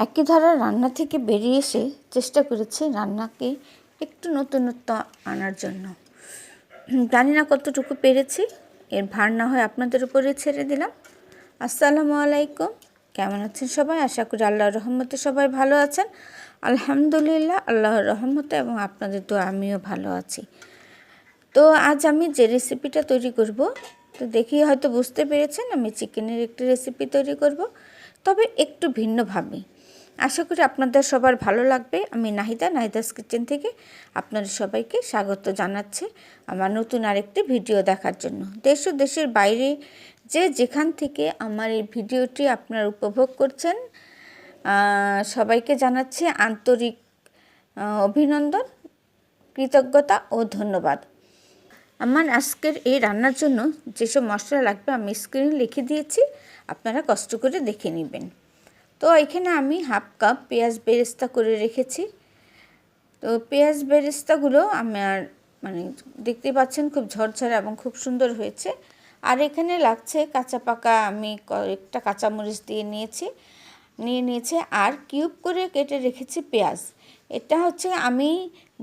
একই ধারার রান্না থেকে বেরিয়ে এসে চেষ্টা করেছি রান্নাকে একটু নতুনত্ব আনার জন্য। জানি না কতটুকু পেরেছি, এর ভার না হয় আপনাদের উপরে ছেড়ে দিলাম। আসসালামু আলাইকুম, কেমন আছেন সবাই? আশা করি আল্লাহর রহমতে সবাই ভালো আছেন। আলহামদুলিল্লাহ, আল্লাহর রহমতে এবং আপনাদের তো আমিও ভালো আছি। তো আজ আমি যে রেসিপিটা তৈরি করব, তো দেখি হয়তো বুঝতে পেরেছেন, আমি চিকেনের একটি রেসিপি তৈরি করব, তবে একটু ভিন্নভাবে। আশা করি আপনাদের সবার ভালো লাগবে। আমি নাহিদাস কিচেন থেকে আপনাদের সবাইকে স্বাগত জানাচ্ছি আমার নতুন আরেকটি ভিডিও দেখার জন্য। দেশ ও দেশের বাইরে যেখান থেকে আমার এই ভিডিওটি আপনারা উপভোগ করছেন, সবাইকে জানাচ্ছি আন্তরিক অভিনন্দন, কৃতজ্ঞতা ও ধন্যবাদ। আমার আজকের এই রান্নার জন্য যেসব মশলা লাগবে আমি স্ক্রিনে লিখে দিয়েছি, আপনারা কষ্ট করে দেখে নেবেন। তো এখানে আমি হাফ কাপ পেঁয়াজ বেরেস্তা করে রেখেছি। তো পেঁয়াজ বেরেস্তাগুলো আমার দেখতে পাচ্ছেন খুব ঝরঝরে এবং খুব সুন্দর হয়েছে। আর এখানে লাগছে কাঁচা পাকা, আমি কয়েকটা কাঁচামরিচ নিয়ে নিয়েছি আর কিউব করে কেটে রেখেছি পেঁয়াজ। এটা হচ্ছে আমি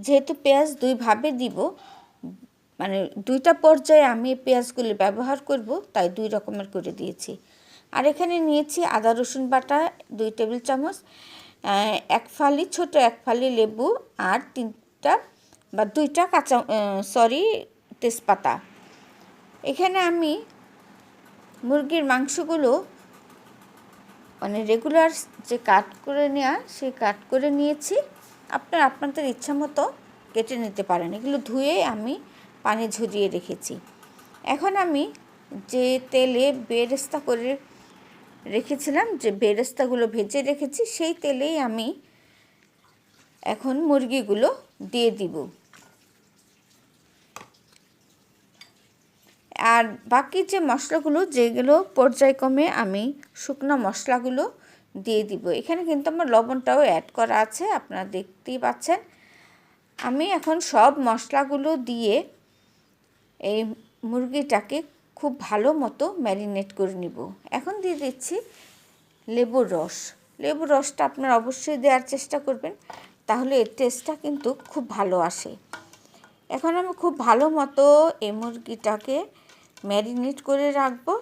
যেহেতু পেঁয়াজ দুইভাবে দিব, দুইটা পর্যায়ে আমি পেঁয়াজগুলি ব্যবহার করব, তাই দুই রকমের করে দিয়েছি। আর এখানে নিয়েছি আদা রসুন বাটা 2 টেবিল চামচ, ছোট এক ফালি লেবু আর 2টা তেজপাতা। এখানে আমি মুরগির মাংসগুলো রেগুলার যে কাট করে নেওয়া, সেই কাট করে নিয়েছি। আপনাদের ইচ্ছা মতো কেটে নিতে পারেন। এগুলো ধুয়ে আমি পানি ঝরিয়ে রেখেছি। এখন আমি যে তেলে বেরেস্তা করে রেখেছিলাম, যে বেরেস্তাগুলো ভেজে রেখেছি, সেই তেলেই আমি এখন মুরগিগুলো দিয়ে দিব। আর বাকি যে মশলাগুলো, যেগুলো পর্যায়ক্রমে আমি শুকনো মশলাগুলো দিয়ে দিব। এখানে কিন্তু আমার লবণটাও অ্যাড করা আছে, আপনারা দেখতেই পাচ্ছেন। আমি এখন সব মশলাগুলো দিয়ে এই মুরগিটাকে খুব ভালো মতো ম্যারিনেট করে নিব। এখন দিয়ে দিচ্ছি লেবুর রস। লেবুর রসটা আপনারা অবশ্যই দেওয়ার চেষ্টা করবেন, তাহলে এর টেস্টটা কিন্তু খুব ভালো আসে। এখন আমি খুব ভালো মতো এই মুরগিটাকে ম্যারিনেট করে রাখবো।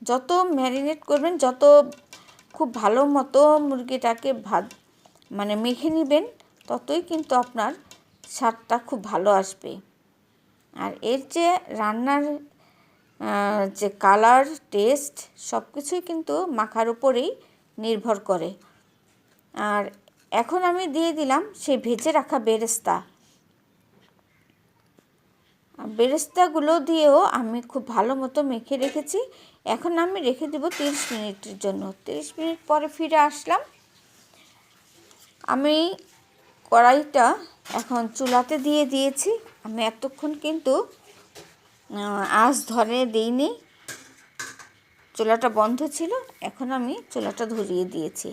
যত ম্যারিনেট করবেন, যত খুব ভালো মতো মুরগিটাকে মেখে নেবেন, ততই কিন্তু আপনার স্বাদটা খুব ভালো আসবে। আর এর যে রান্নার যে কালার, টেস্ট, সব কিছুই কিন্তু মাখার উপরেই নির্ভর করে। আর এখন আমি দিয়ে দিলাম সেই ভেজে রাখা বেরেস্তাগুলো দিয়েও আমি খুব ভালো মতো মেখে রেখেছি। এখন আমি রেখে দেব 30 মিনিটের জন্য। 30 মিনিট পরে ফিরে আসলাম। আমি কড়াইটা এখন চুলাতে দিয়ে দিয়েছি। আমি এতক্ষণ কিন্তু আঁচ ধরে দিইনি, চুলাটা বন্ধ ছিল। এখন আমি চুলাটা ধরিয়ে দিয়েছি।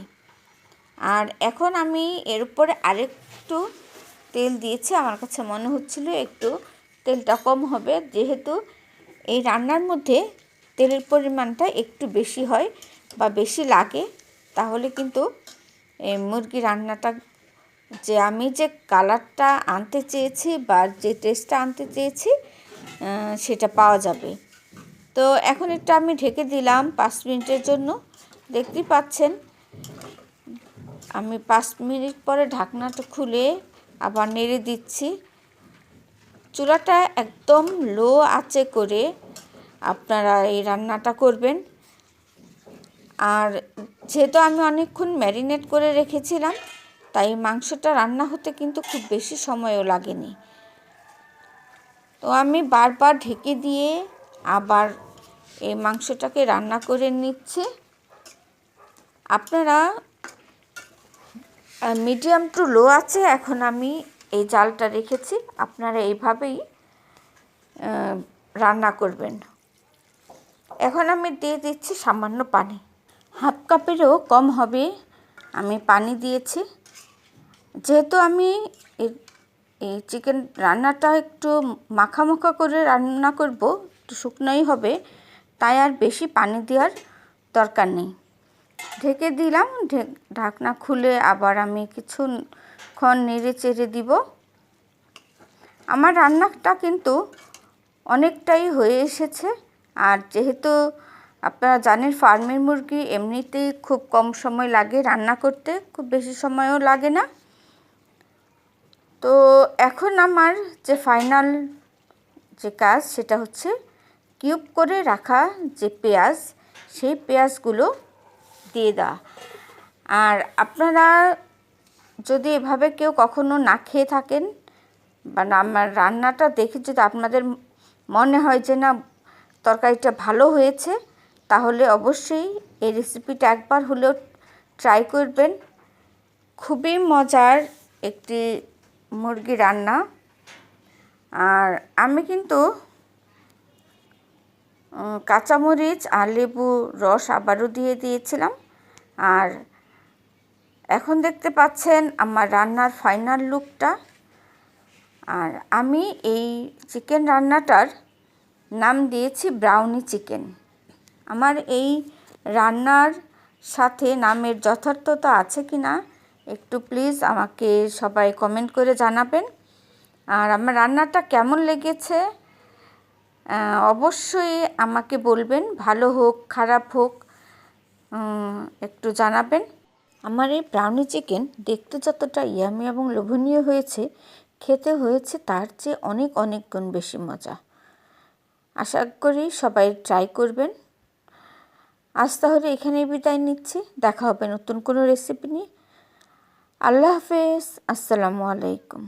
আর এখন আমি এর উপরে আরেকটু তেল দিয়েছি। আমার কাছে মনে হচ্ছিল একটু তেলটা কম হবে, যেহেতু এই রান্নার মধ্যে তেলের পরিমাণটা একটু বেশি হয় বা বেশি লাগে, তাহলে কিন্তু এই মুরগি রান্নাটা আমি যে কালারটা আনতে চেয়েছি বা যে টেস্টটা আনতে চেয়েছি, সেটা পাওয়া যাবে। তো এখন একটু আমি ঢেকে দিলাম 5 মিনিটের জন্য। দেখতেই পাচ্ছেন আমি 5 মিনিট পরে ঢাকনাটা খুলে আবার নেড়ে দিচ্ছি। চুলাটা একদম লো আঁচে করে আপনারা এই রান্নাটা করবেন। আর যেহেতু আমি অনেকক্ষণ ম্যারিনেট করে রেখেছিলাম, তাই মাংসটা রান্না হতে কিন্তু খুব বেশি সময়ও লাগেনি। তো আমি বারবার ঢেকে দিয়ে আবার এই মাংসটাকে রান্না করে নিচ্ছি। আপনারা মিডিয়াম টু লো আছে এখন আমি এই জালটা রেখেছি, আপনারা এইভাবেই রান্না করবেন। এখন আমি দিয়ে দিচ্ছি সামান্য পানি, হাফ কাপেরও কম হবে আমি পানি দিয়েছি। যেহেতু আমি এই চিকেন রান্নাটা একটু মাখা করে রান্না করব, একটু শুকনোই হবে, তাই আর বেশি পানি দেওয়ার দরকার নেই। ঢেকে দিলাম। ঢাকনা খুলে আবার আমি কিছুক্ষণ নেড়ে চেড়ে দিব। আমার রান্নাটা কিন্তু অনেকটাই হয়ে এসেছে। আর যেহেতু আপনারা জানেন ফার্মের মুরগি এমনিতেই খুব কম সময় লাগে রান্না করতে, খুব বেশি সময়ও লাগে না। তো এখন আমার যে ফাইনাল যে কাজ সেটা হচ্ছে কিউব করে রাখা যে পেঁয়াজ, সেই পেঁয়াজগুলো দিয়ে দেওয়া। আর আপনারা যদি এভাবে কেউ কখনো না খেয়ে থাকেন বা আমার রান্নাটা দেখে যদি আপনাদের মনে হয় যে না তরকারিটা ভালো হয়েছে, তাহলে অবশ্যই এই রেসিপিটা একবার হলেও ট্রাই করবেন। খুবই মজার একটি মুরগি রান্না। আর আমি কিন্তু কাঁচামরিচ আর লেবু রস আবারও দিয়ে দিয়েছিলাম। আর এখন দেখতে পাচ্ছেন আমার রান্নার ফাইনাল লুকটা। আর আমি এই চিকেন রান্নাটার নাম দিয়েছি ব্রাউনি চিকেন। আমার এই রান্নার সাথে নামের যথার্থতা আছে কি না একটু প্লিজ আমাকে সবাই কমেন্ট করে জানাবেন। আর আমার রান্নাটা কেমন লেগেছে অবশ্যই আমাকে বলবেন, ভালো হোক খারাপ হোক একটু জানাবেন। আমার এই ব্রাউনি চিকেন দেখতে যতটা ইয়ামি এবং লোভনীয় হয়েছে, খেতে হয়েছে তার চেয়ে অনেক অনেক গুণ বেশি মজা। আশা করি সবাই ট্রাই করবেন। আজ তাহলে এখানেই বিদায় নিচ্ছি, দেখা হবে নতুন কোনো রেসিপি নিয়ে। আল্লাহ হাফেজ, আসসালামু আলাইকুম।